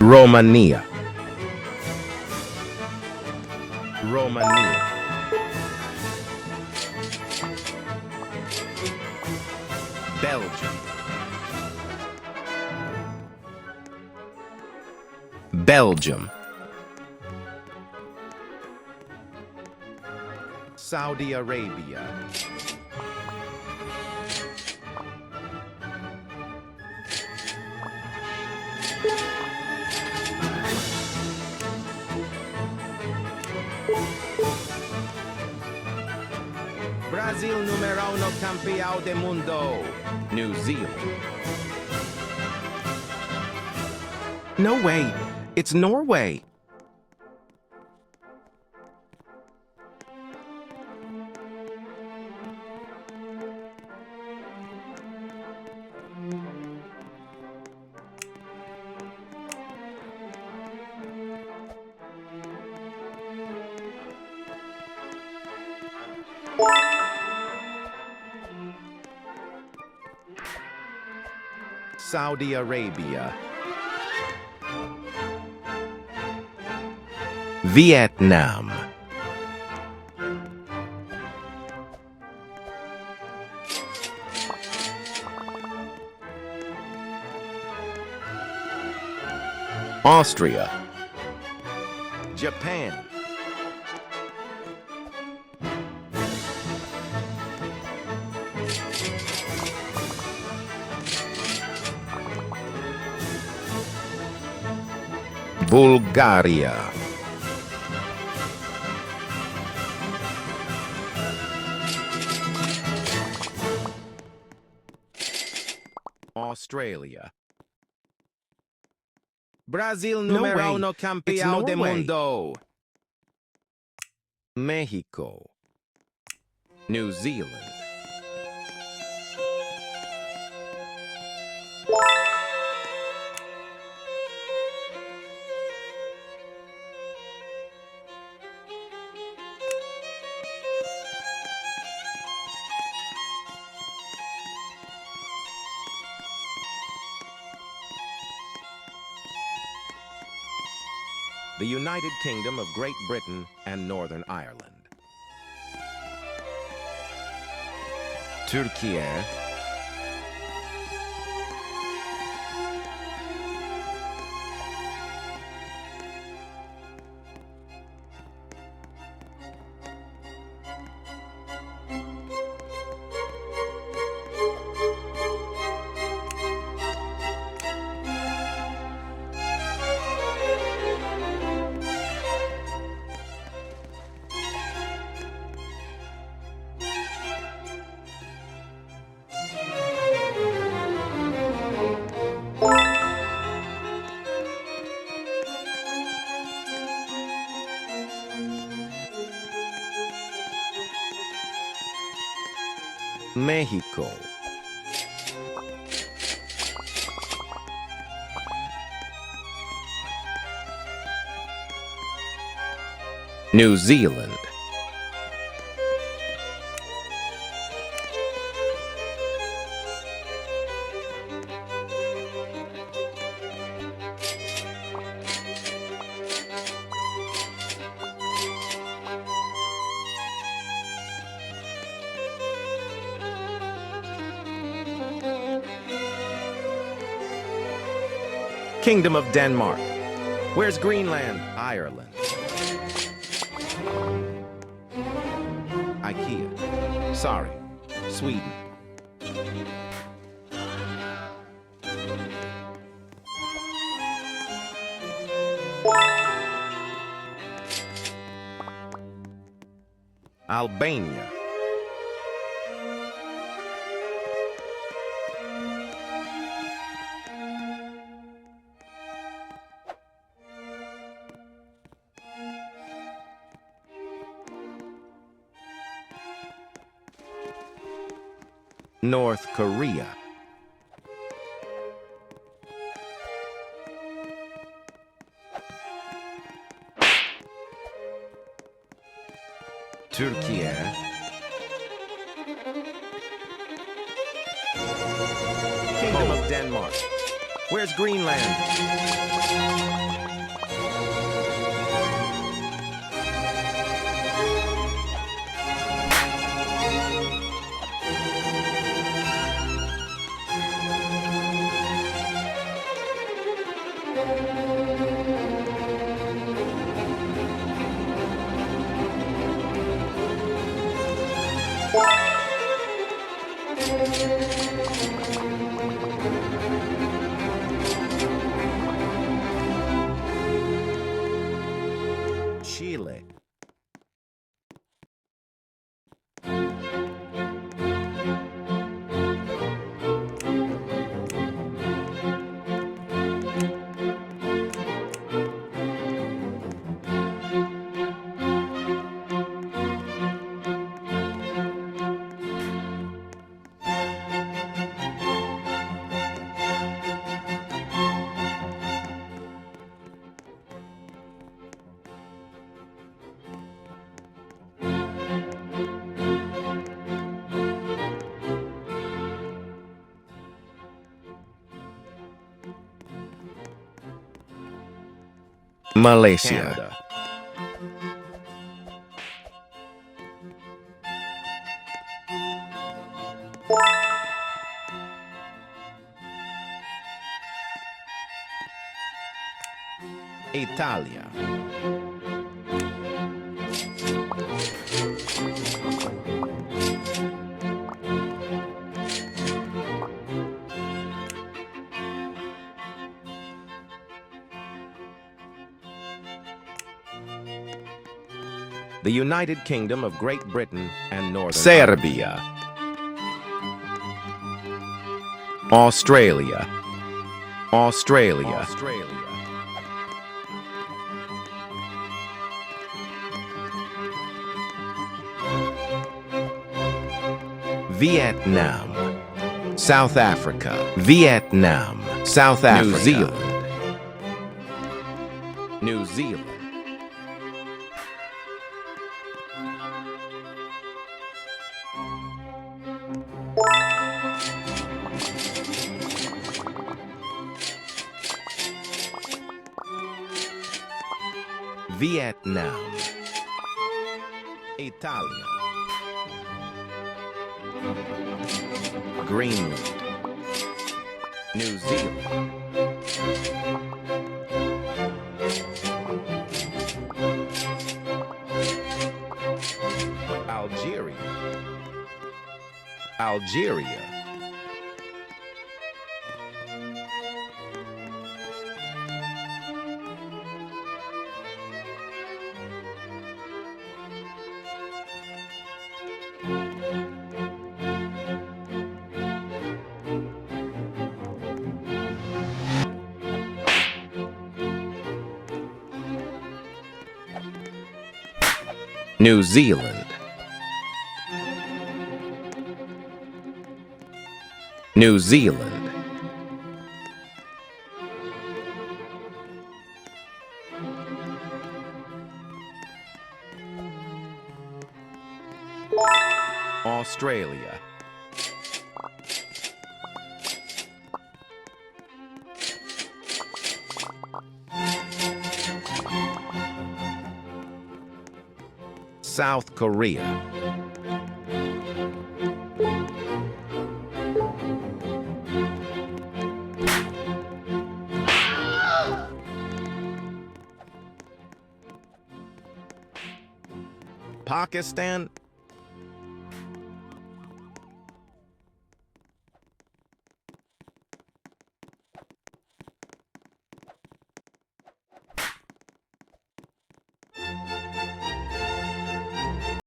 Romania. Romania. Belgium. Belgium. Saudi Arabia. Brazil numero uno campeão del mundo. New Zealand. No way. It's Norway. Saudi Arabia. Vietnam. Austria. Japan. Bulgaria. Australia. Brazil numero uno campeão del mundo. Mexico. New Zealand. The United Kingdom of Great Britain and Northern Ireland. Turkey. Mexico. New Zealand. Kingdom of Denmark. Where's Greenland? Ireland. IKEA. Sorry. Sweden. Albania. North Korea. Turkey. Kingdom of Denmark. Where's Greenland? Chile. Malaysia. Canada. Italia. The United Kingdom of Great Britain and Northern Serbia. Australia. Australia. Vietnam. South Africa. Vietnam. South Africa. New Zealand. New Zealand. Vietnam. Italia. Greenland. New Zealand. Algeria. Algeria. New Zealand. New Zealand. Australia. South Korea. Pakistan